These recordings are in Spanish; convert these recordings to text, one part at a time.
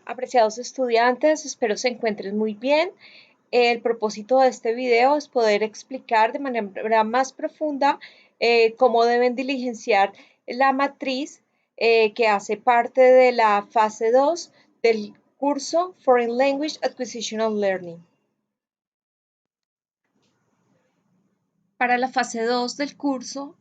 Apreciados estudiantes, espero se encuentren muy bien. El propósito de este video es poder explicar de manera más profunda cómo deben diligenciar la matriz que hace parte de la fase 2 del curso Foreign Language Acquisition and Learning. Para la fase 2 del curso,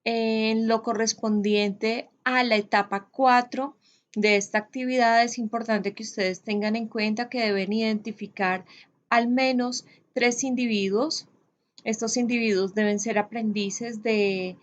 en lo correspondiente a la etapa 4 de esta actividad, es importante que ustedes tengan en cuenta que deben identificar al menos 3 individuos. Estos individuos deben ser aprendices de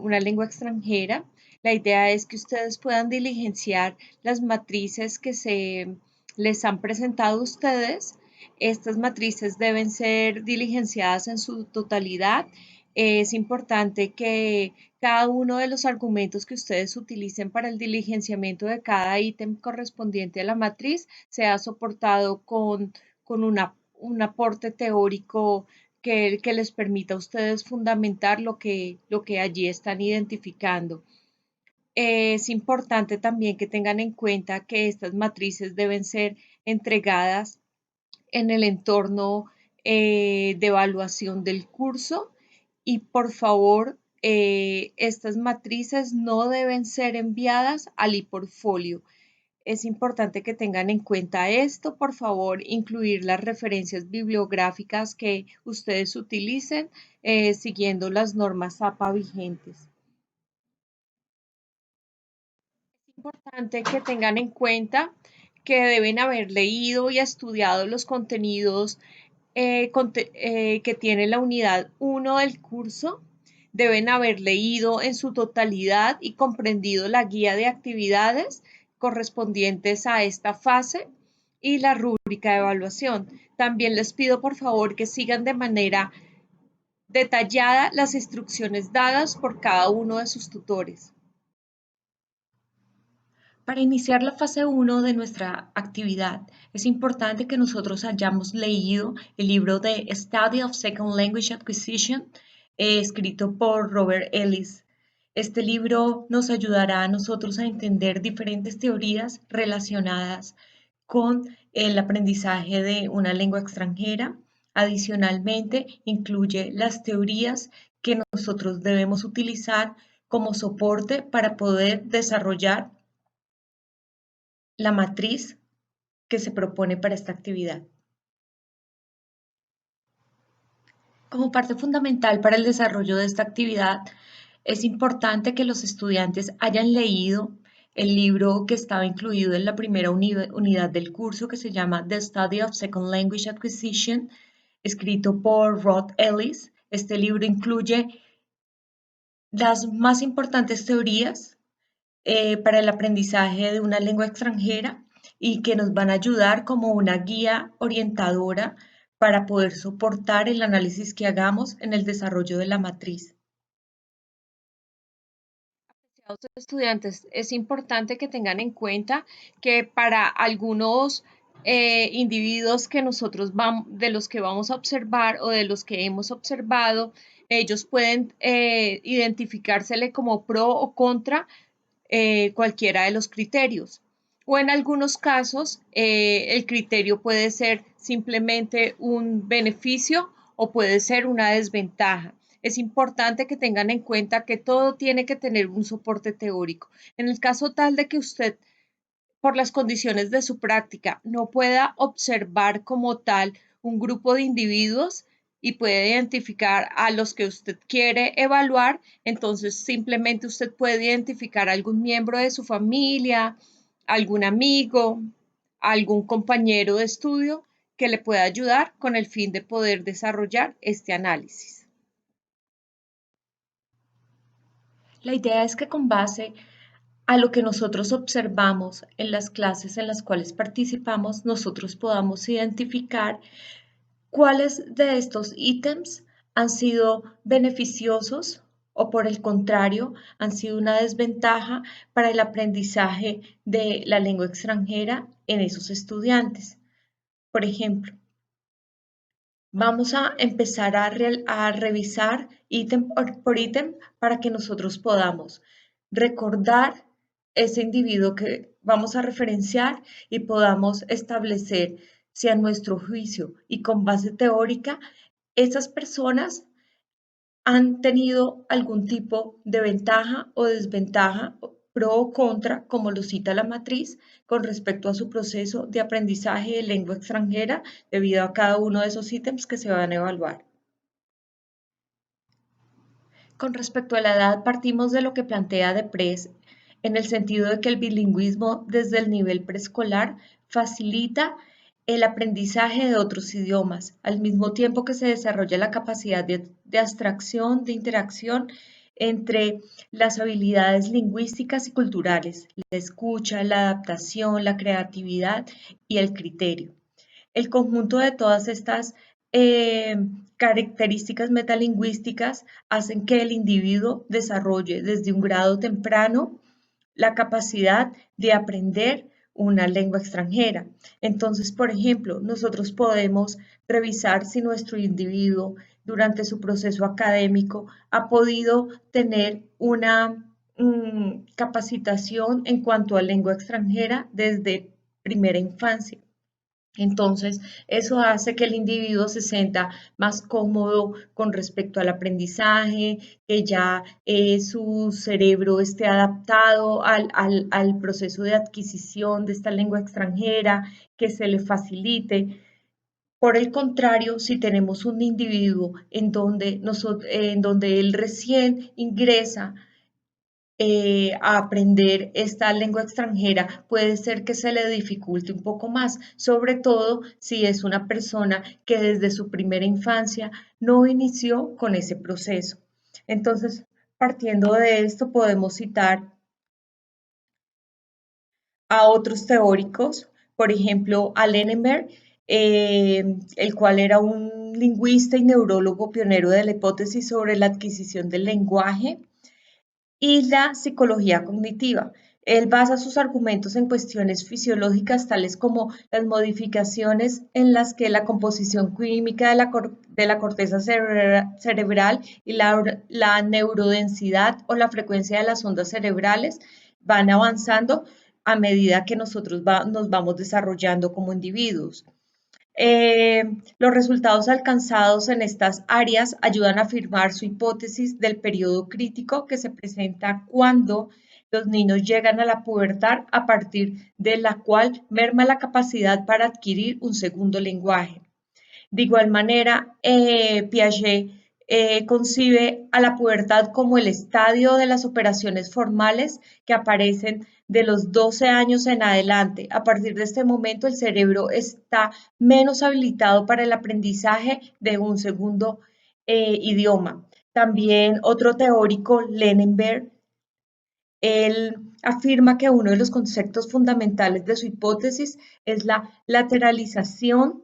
una lengua extranjera. La idea es que ustedes puedan diligenciar las matrices que se les han presentado a ustedes. Estas matrices deben ser diligenciadas en su totalidad. Es importante que cada uno de los argumentos que ustedes utilicen para el diligenciamiento de cada ítem correspondiente a la matriz sea soportado con un aporte teórico que les permita a ustedes fundamentar lo que allí están identificando. Es importante también que tengan en cuenta que estas matrices deben ser entregadas en el entorno de evaluación del curso y por favor estas matrices no deben ser enviadas al ePortfolio. Es importante que tengan en cuenta esto, por favor, incluir las referencias bibliográficas que ustedes utilicen siguiendo las normas APA vigentes. Es importante que tengan en cuenta que deben haber leído y estudiado los contenidos que tiene la unidad 1 del curso. Deben haber leído en su totalidad y comprendido la guía de actividades correspondientes a esta fase y la rúbrica de evaluación. También les pido por favor que sigan de manera detallada las instrucciones dadas por cada uno de sus tutores. Para iniciar la fase 1 de nuestra actividad, es importante que nosotros hayamos leído el libro de Study of Second Language Acquisition, escrito por Robert Ellis. Este libro nos ayudará a nosotros a entender diferentes teorías relacionadas con el aprendizaje de una lengua extranjera. Adicionalmente, incluye las teorías que nosotros debemos utilizar como soporte para poder desarrollar la matriz que se propone para esta actividad. Como parte fundamental para el desarrollo de esta actividad, es importante que los estudiantes hayan leído el libro que estaba incluido en la primera unidad del curso, que se llama The Study of Second Language Acquisition, escrito por Rod Ellis. Este libro incluye las más importantes teorías para el aprendizaje de una lengua extranjera y que nos van a ayudar como una guía orientadora para poder soportar el análisis que hagamos en el desarrollo de la matriz. Apreciados estudiantes, es importante que tengan en cuenta que para algunos individuos que de los que vamos a observar o de los que hemos observado, ellos pueden identificársele como pro o contra cualquiera de los criterios. O en algunos casos, el criterio puede ser simplemente un beneficio o puede ser una desventaja. Es importante que tengan en cuenta que todo tiene que tener un soporte teórico. En el caso tal de que usted, por las condiciones de su práctica, no pueda observar como tal un grupo de individuos y puede identificar a los que usted quiere evaluar, entonces simplemente usted puede identificar a algún miembro de su familia, algún amigo, algún compañero de estudio que le pueda ayudar con el fin de poder desarrollar este análisis. La idea es que con base a lo que nosotros observamos en las clases en las cuales participamos, nosotros podamos identificar cuáles de estos ítems han sido beneficiosos o por el contrario han sido una desventaja para el aprendizaje de la lengua extranjera en esos estudiantes. Por ejemplo, vamos a empezar a revisar ítem por ítem para que nosotros podamos recordar ese individuo que vamos a referenciar y podamos establecer si a nuestro juicio y con base teórica, esas personas han tenido algún tipo de ventaja o desventaja, pro o contra, como lo cita la matriz, con respecto a su proceso de aprendizaje de lengua extranjera debido a cada uno de esos ítems que se van a evaluar. Con respecto a la edad, partimos de lo que plantea Deprez en el sentido de que el bilingüismo desde el nivel preescolar facilita el aprendizaje de otros idiomas, al mismo tiempo que se desarrolla la capacidad de abstracción, de interacción entre las habilidades lingüísticas y culturales, la escucha, la adaptación, la creatividad y el criterio. El conjunto de todas estas eh, características metalingüísticas hacen que el individuo desarrolle desde un grado temprano la capacidad de aprender una lengua extranjera. Entonces, por ejemplo, nosotros podemos revisar si nuestro individuo durante su proceso académico ha podido tener una capacitación en cuanto a lengua extranjera desde primera infancia. Entonces, eso hace que el individuo se sienta más cómodo con respecto al aprendizaje, que ya su cerebro esté adaptado al proceso de adquisición de esta lengua extranjera, que se le facilite. Por el contrario, si tenemos un individuo en donde él recién ingresa a aprender esta lengua extranjera, puede ser que se le dificulte un poco más, sobre todo si es una persona que desde su primera infancia no inició con ese proceso. Entonces, partiendo de esto, podemos citar a otros teóricos, por ejemplo, a Lenneberg, el cual era un lingüista y neurólogo pionero de la hipótesis sobre la adquisición del lenguaje, y la psicología cognitiva. Él basa sus argumentos en cuestiones fisiológicas tales como las modificaciones en las que la composición química de la corteza cerebral y la neurodensidad o la frecuencia de las ondas cerebrales van avanzando a medida que nosotros nos vamos desarrollando como individuos. Los resultados alcanzados en estas áreas ayudan a afirmar su hipótesis del periodo crítico que se presenta cuando los niños llegan a la pubertad, a partir de la cual merma la capacidad para adquirir un segundo lenguaje. De igual manera, Piaget concibe a la pubertad como el estadio de las operaciones formales que aparecen de los 12 años en adelante. A partir de este momento, el cerebro está menos habilitado para el aprendizaje de un segundo idioma. También otro teórico, Lenneberg, él afirma que uno de los conceptos fundamentales de su hipótesis es la lateralización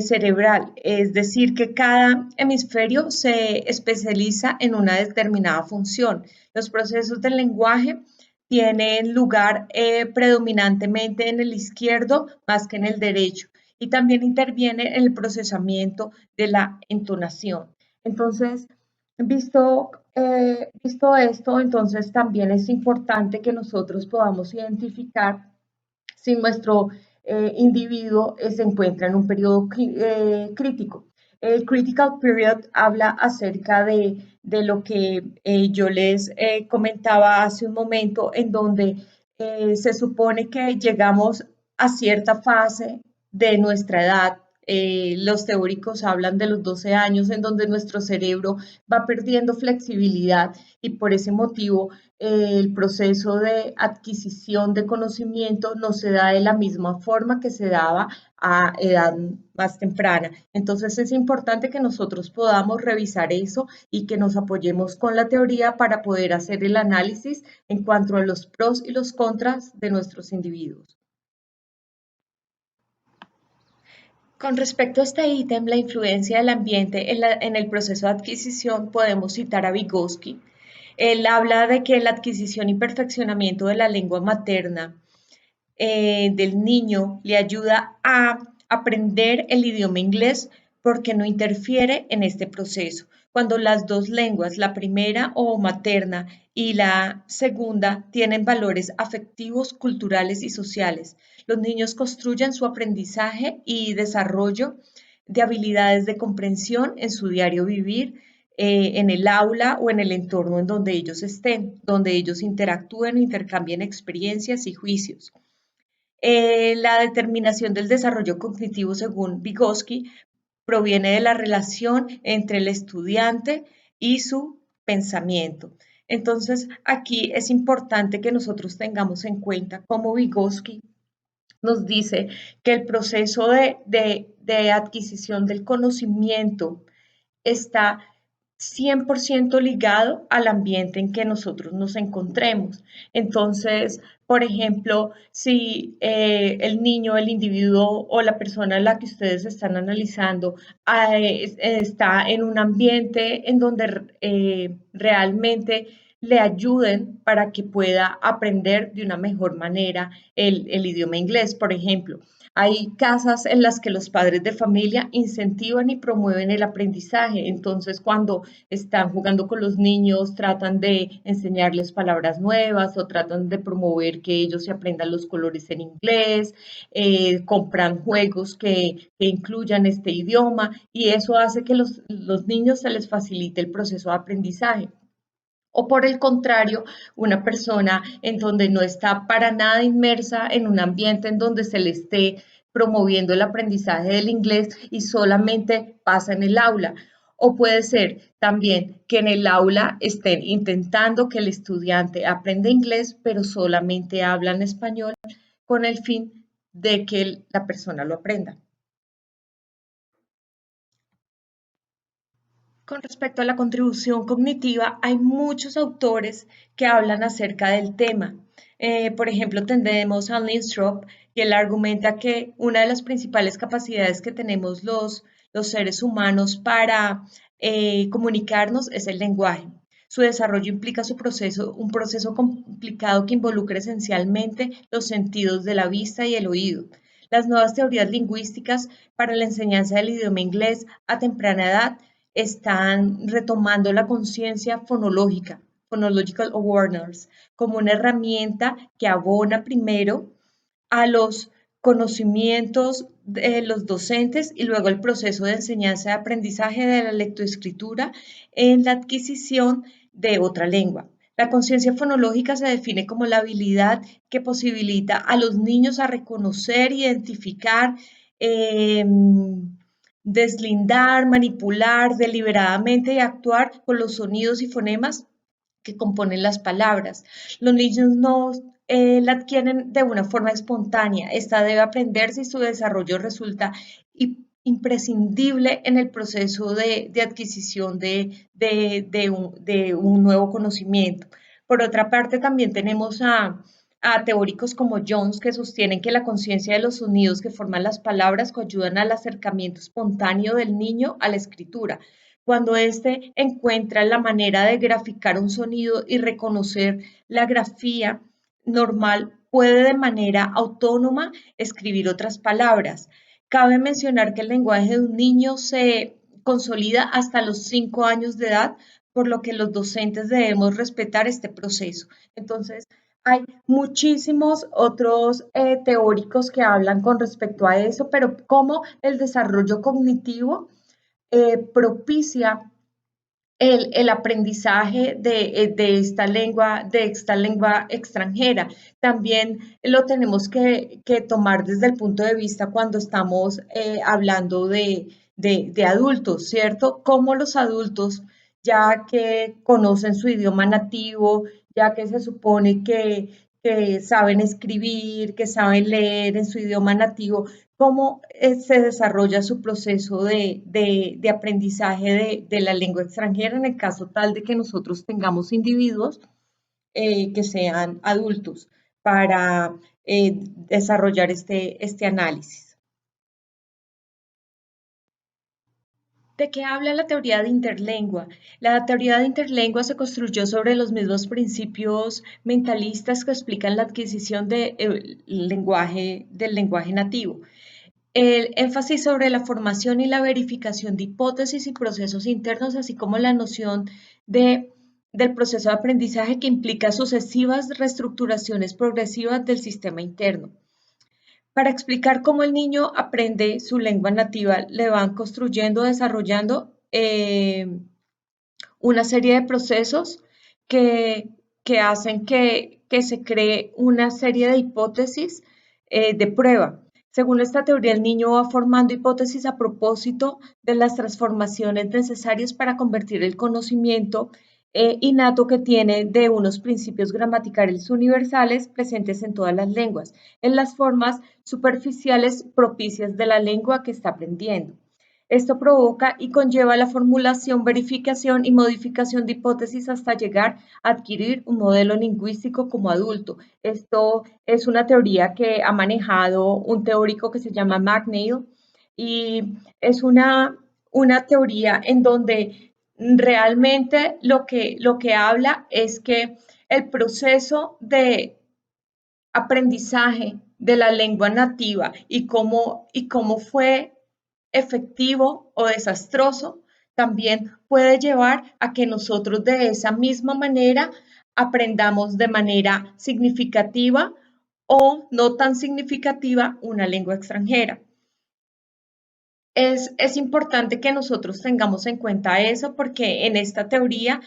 cerebral, es decir, que cada hemisferio se especializa en una determinada función. Los procesos del lenguaje tienen lugar predominantemente en el izquierdo más que en el derecho y también interviene en el procesamiento de la entonación. Entonces, visto esto, entonces también es importante que nosotros podamos identificar si nuestro individuo se encuentra en un periodo crítico. El critical period habla acerca de lo que yo les comentaba hace un momento, en donde se supone que llegamos a cierta fase de nuestra edad. Los teóricos hablan de los 12 años en donde nuestro cerebro va perdiendo flexibilidad y por ese motivo el proceso de adquisición de conocimiento no se da de la misma forma que se daba a edad más temprana. Entonces es importante que nosotros podamos revisar eso y que nos apoyemos con la teoría para poder hacer el análisis en cuanto a los pros y los contras de nuestros individuos. Con respecto a este ítem, la influencia del ambiente en el proceso de adquisición, podemos citar a Vygotsky. Él habla de que la adquisición y perfeccionamiento de la lengua materna del niño le ayuda a aprender el idioma inglés porque no interfiere en este proceso. Cuando las dos lenguas, la primera o materna y la segunda, tienen valores afectivos, culturales y sociales, los niños construyen su aprendizaje y desarrollo de habilidades de comprensión en su diario vivir, en el aula o en el entorno en donde ellos estén, donde ellos interactúen o intercambien experiencias y juicios. La determinación del desarrollo cognitivo, según Vygotsky, proviene de la relación entre el estudiante y su pensamiento. Entonces, aquí es importante que nosotros tengamos en cuenta cómo Vygotsky nos dice que el proceso de adquisición del conocimiento está 100% ligado al ambiente en que nosotros nos encontremos. Entonces, por ejemplo, si el niño, el individuo o la persona a la que ustedes están analizando está en un ambiente en donde realmente le ayuden para que pueda aprender de una mejor manera el idioma inglés, por ejemplo. Hay casas en las que los padres de familia incentivan y promueven el aprendizaje. Entonces, cuando están jugando con los niños, tratan de enseñarles palabras nuevas o tratan de promover que ellos se aprendan los colores en inglés, compran juegos que incluyan este idioma y eso hace que los niños se les facilite el proceso de aprendizaje. O por el contrario, una persona en donde no está para nada inmersa en un ambiente en donde se le esté promoviendo el aprendizaje del inglés y solamente pasa en el aula. O puede ser también que en el aula estén intentando que el estudiante aprenda inglés, pero solamente hablan español con el fin de que la persona lo aprenda. Con respecto a la contribución cognitiva, hay muchos autores que hablan acerca del tema. Por ejemplo, tenemos a Lindström, y él argumenta que una de las principales capacidades que tenemos los seres humanos para comunicarnos es el lenguaje. Su desarrollo implica un proceso complicado que involucra esencialmente los sentidos de la vista y el oído. Las nuevas teorías lingüísticas para la enseñanza del idioma inglés a temprana edad están retomando la conciencia fonológica, phonological awareness, como una herramienta que abona primero a los conocimientos de los docentes y luego el proceso de enseñanza y aprendizaje de la lectoescritura en la adquisición de otra lengua. La conciencia fonológica se define como la habilidad que posibilita a los niños a reconocer, identificar, deslindar, manipular deliberadamente y actuar con los sonidos y fonemas que componen las palabras. Los niños no la adquieren de una forma espontánea. Esta debe aprenderse y su desarrollo resulta imprescindible en el proceso de adquisición de un nuevo conocimiento. Por otra parte, también tenemos a teóricos como Jones que sostienen que la conciencia de los sonidos que forman las palabras coayudan al acercamiento espontáneo del niño a la escritura. Cuando éste encuentra la manera de graficar un sonido y reconocer la grafía normal, puede de manera autónoma escribir otras palabras. Cabe mencionar que el lenguaje de un niño se consolida hasta los 5 años de edad, por lo que los docentes debemos respetar este proceso. Entonces, hay muchísimos otros teóricos que hablan con respecto a eso, pero cómo el desarrollo cognitivo propicia el aprendizaje de esta lengua extranjera. También lo tenemos que tomar desde el punto de vista cuando estamos hablando de adultos, ¿cierto? Cómo los adultos, ya que conocen su idioma nativo, ya que se supone que saben escribir, que saben leer en su idioma nativo, cómo se desarrolla su proceso de aprendizaje de la lengua extranjera en el caso tal de que nosotros tengamos individuos que sean adultos para desarrollar este análisis. ¿De qué habla la teoría de interlengua? La teoría de interlengua se construyó sobre los mismos principios mentalistas que explican la adquisición del lenguaje nativo. el énfasis sobre la formación y la verificación de hipótesis y procesos internos, así como la noción del proceso de aprendizaje que implica sucesivas reestructuraciones progresivas del sistema interno. Para explicar cómo el niño aprende su lengua nativa, le van construyendo, desarrollando una serie de procesos que, que hacen que se cree una serie de hipótesis de prueba. Según esta teoría, el niño va formando hipótesis a propósito de las transformaciones necesarias para convertir el conocimiento innato que tiene de unos principios gramaticales universales presentes en todas las lenguas, en las formas superficiales propicias de la lengua que está aprendiendo. Esto provoca y conlleva la formulación, verificación y modificación de hipótesis hasta llegar a adquirir un modelo lingüístico como adulto. Esto es una teoría que ha manejado un teórico que se llama McNeil y es una teoría en donde realmente lo que habla es que el proceso de aprendizaje de la lengua nativa y cómo fue efectivo o desastroso, también puede llevar a que nosotros de esa misma manera aprendamos de manera significativa o no tan significativa una lengua extranjera. Es importante que nosotros tengamos en cuenta eso porque en esta teoría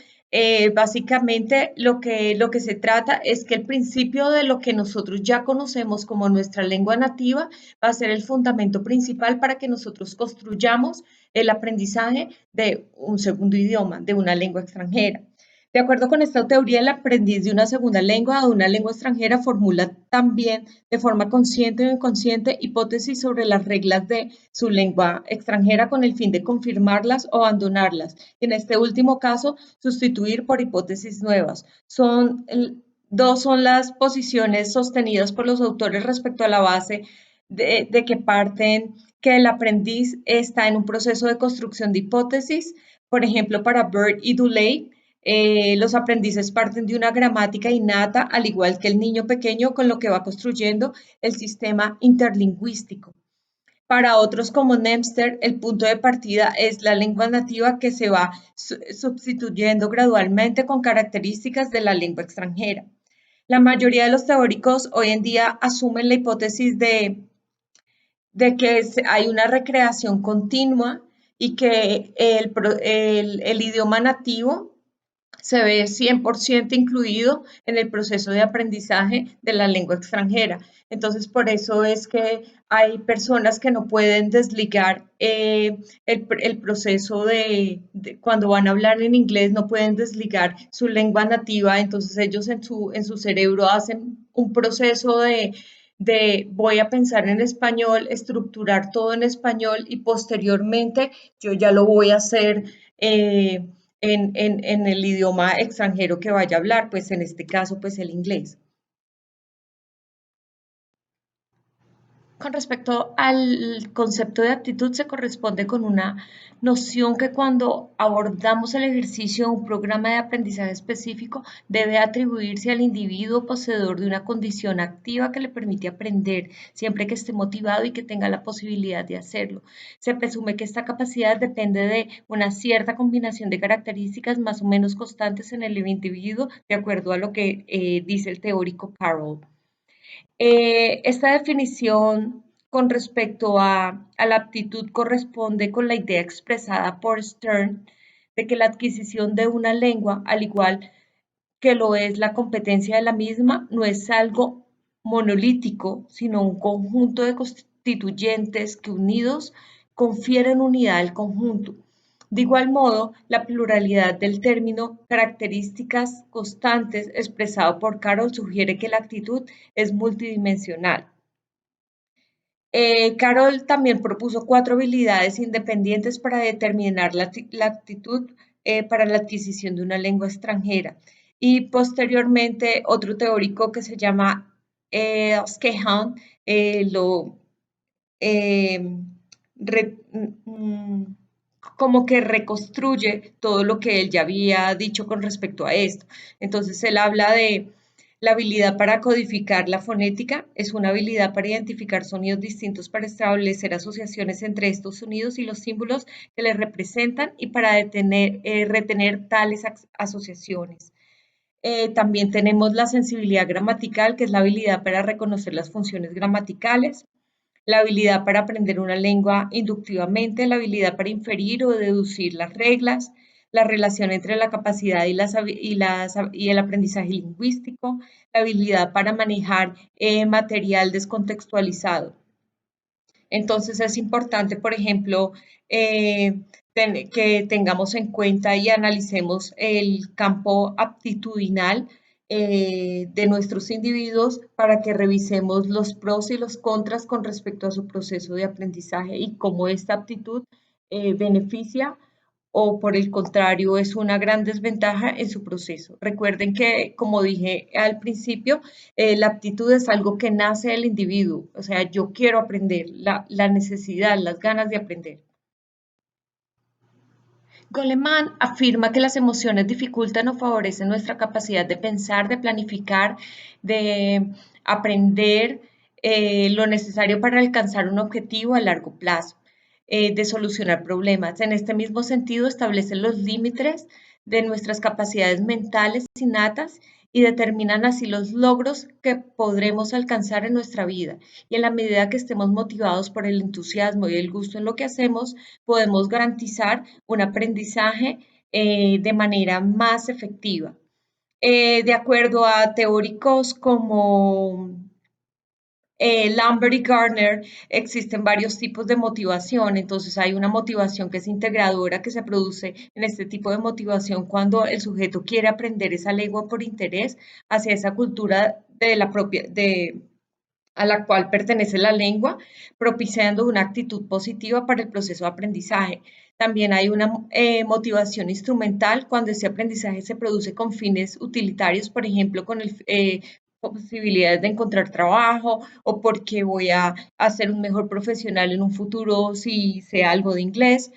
básicamente lo que se trata es que el principio de lo que nosotros ya conocemos como nuestra lengua nativa va a ser el fundamento principal para que nosotros construyamos el aprendizaje de un segundo idioma, de una lengua extranjera. De acuerdo con esta teoría, el aprendiz de una segunda lengua o de una lengua extranjera formula también de forma consciente o inconsciente hipótesis sobre las reglas de su lengua extranjera con el fin de confirmarlas o abandonarlas. En este último caso, sustituir por hipótesis nuevas. Dos son las posiciones sostenidas por los autores respecto a la base de que parten que el aprendiz está en un proceso de construcción de hipótesis. Por ejemplo, para Bird y Duley, los aprendices parten de una gramática innata, al igual que el niño pequeño, con lo que va construyendo el sistema interlingüístico. Para otros como Nemster, el punto de partida es la lengua nativa que se va sustituyendo gradualmente con características de la lengua extranjera. La mayoría de los teóricos hoy en día asumen la hipótesis de que hay una recreación continua y que el idioma nativo se ve 100% incluido en el proceso de aprendizaje de la lengua extranjera. Entonces, por eso es que hay personas que no pueden desligar el proceso cuando van a hablar en inglés, no pueden desligar su lengua nativa, entonces ellos en su cerebro hacen un proceso de voy a pensar en español, estructurar todo en español y posteriormente yo ya lo voy a hacer en el idioma extranjero que vaya a hablar, pues en este caso, pues el inglés. Con respecto al concepto de aptitud, se corresponde con una noción que cuando abordamos el ejercicio de un programa de aprendizaje específico debe atribuirse al individuo poseedor de una condición activa que le permite aprender, siempre que esté motivado y que tenga la posibilidad de hacerlo. Se presume que esta capacidad depende de una cierta combinación de características más o menos constantes en el individuo, de acuerdo a lo que dice el teórico Carroll. Esta definición con respecto a la aptitud corresponde con la idea expresada por Stern de que la adquisición de una lengua, al igual que lo es la competencia de la misma, no es algo monolítico, sino un conjunto de constituyentes que unidos confieren unidad al conjunto. De igual modo, la pluralidad del término características constantes expresado por Carroll sugiere que la actitud es multidimensional. Carroll también propuso 4 habilidades independientes para determinar la actitud para la adquisición de una lengua extranjera. Y posteriormente, otro teórico que se llama Skehan lo eh, re, como que reconstruye todo lo que él ya había dicho con respecto a esto. Entonces, él habla La habilidad para codificar la fonética es una habilidad para identificar sonidos distintos, para establecer asociaciones entre estos sonidos y los símbolos que les representan y para retener tales asociaciones. También tenemos la sensibilidad gramatical, que es la habilidad para reconocer las funciones gramaticales, la habilidad para aprender una lengua inductivamente, la habilidad para inferir o deducir las reglas, la relación entre la capacidad y el aprendizaje lingüístico, la habilidad para manejar material descontextualizado. Entonces es importante, por ejemplo, que tengamos en cuenta y analicemos el campo aptitudinal de nuestros individuos para que revisemos los pros y los contras con respecto a su proceso de aprendizaje y cómo esta aptitud beneficia o por el contrario es una gran desventaja en su proceso. Recuerden que, como dije al principio, la aptitud es algo que nace del individuo, o sea, yo quiero aprender, la necesidad, las ganas de aprender. Goleman afirma que las emociones dificultan o favorecen nuestra capacidad de pensar, de planificar, de aprender lo necesario para alcanzar un objetivo a largo plazo, de solucionar problemas. En este mismo sentido, establecen los límites de nuestras capacidades mentales innatas y determinan así los logros que podremos alcanzar en nuestra vida. Y en la medida que estemos motivados por el entusiasmo y el gusto en lo que hacemos, podemos garantizar un aprendizaje de manera más efectiva. De acuerdo a teóricos como Lambert y Gardner, existen varios tipos de motivación. Entonces hay una motivación que es integradora, que se produce en este tipo de motivación cuando el sujeto quiere aprender esa lengua por interés hacia esa cultura de la propia, a la cual pertenece la lengua, propiciando una actitud positiva para el proceso de aprendizaje. También hay una motivación instrumental cuando ese aprendizaje se produce con fines utilitarios, por ejemplo, con posibilidades de encontrar trabajo o porque voy a ser un mejor profesional en un futuro si sé algo de inglés.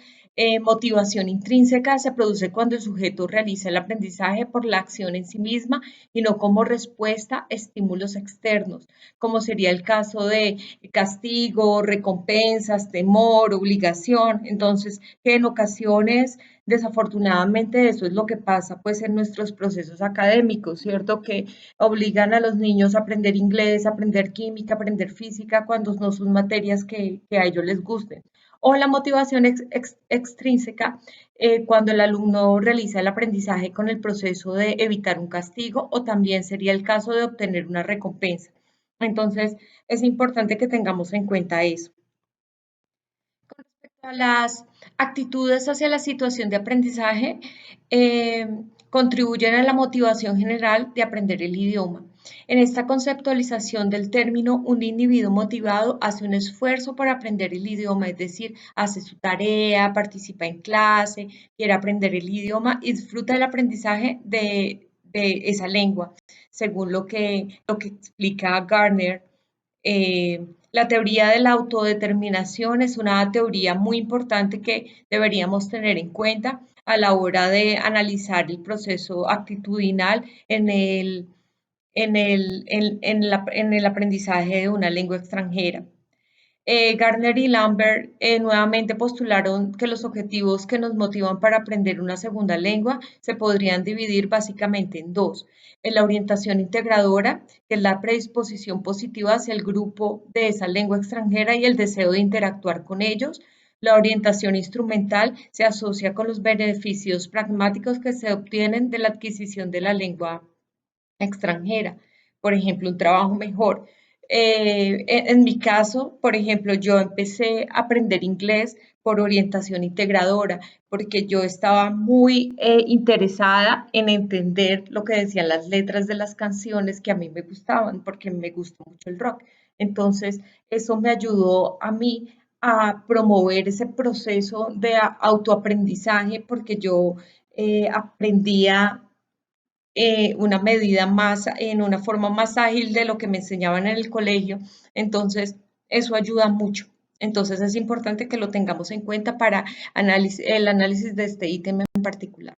Motivación intrínseca se produce cuando el sujeto realiza el aprendizaje por la acción en sí misma y no como respuesta a estímulos externos, como sería el caso de castigo, recompensas, temor, obligación. Entonces, que en ocasiones, desafortunadamente, eso es lo que pasa pues en nuestros procesos académicos, ¿cierto? Que obligan a los niños a aprender inglés, a aprender química, a aprender física, cuando no son materias que a ellos les gusten. O la motivación extrínseca, cuando el alumno realiza el aprendizaje con el proceso de evitar un castigo o también sería el caso de obtener una recompensa. Entonces, es importante que tengamos en cuenta eso. Con respecto a las actitudes hacia la situación de aprendizaje, eh, contribuyen a la motivación general de aprender el idioma. En esta conceptualización del término, un individuo motivado hace un esfuerzo por aprender el idioma, es decir, hace su tarea, participa en clase, quiere aprender el idioma y disfruta del aprendizaje de esa lengua, según lo que explica Gardner. La teoría de la autodeterminación es una teoría muy importante que deberíamos tener en cuenta a la hora de analizar el proceso actitudinal en el aprendizaje de una lengua extranjera. Gardner y Lambert nuevamente postularon que los objetivos que nos motivan para aprender una segunda lengua se podrían dividir básicamente en dos. En la orientación integradora, que es la predisposición positiva hacia el grupo de esa lengua extranjera y el deseo de interactuar con ellos. La orientación instrumental se asocia con los beneficios pragmáticos que se obtienen de la adquisición de la lengua extranjera, por ejemplo, un trabajo mejor. En mi caso, por ejemplo, yo empecé a aprender inglés por orientación integradora, porque yo estaba muy interesada en entender lo que decían las letras de las canciones que a mí me gustaban, porque me gusta mucho el rock. Entonces, eso me ayudó a mí a promover ese proceso de autoaprendizaje, porque yo aprendía una medida más, en una forma más ágil de lo que me enseñaban en el colegio. Entonces, eso ayuda mucho. Entonces, es importante que lo tengamos en cuenta para el análisis de este ítem en particular.